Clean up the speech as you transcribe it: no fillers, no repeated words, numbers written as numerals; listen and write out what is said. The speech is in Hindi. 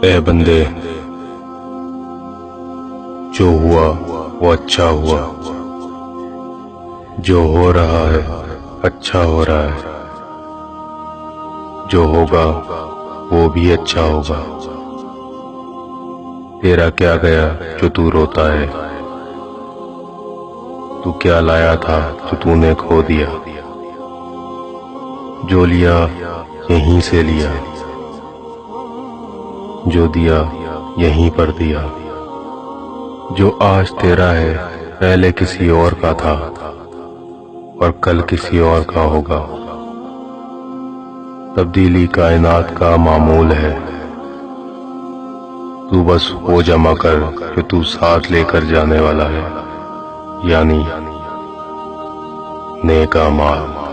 ए बंदे, जो हुआ वो अच्छा हुआ, जो हो रहा है अच्छा हो रहा है, जो होगा वो भी अच्छा होगा। तेरा क्या गया जो तू रोता है, तू क्या लाया था जो तूने खो दिया। जो लिया यहीं से लिया, जो दिया यहीं पर दिया। जो आज तेरा है पहले किसी और का था और कल किसी और का होगा। तब्दीली कायनात का मामूल है, तू बस वो जमा कर जो तू साथ लेकर जाने वाला है, यानी नेक अमाल।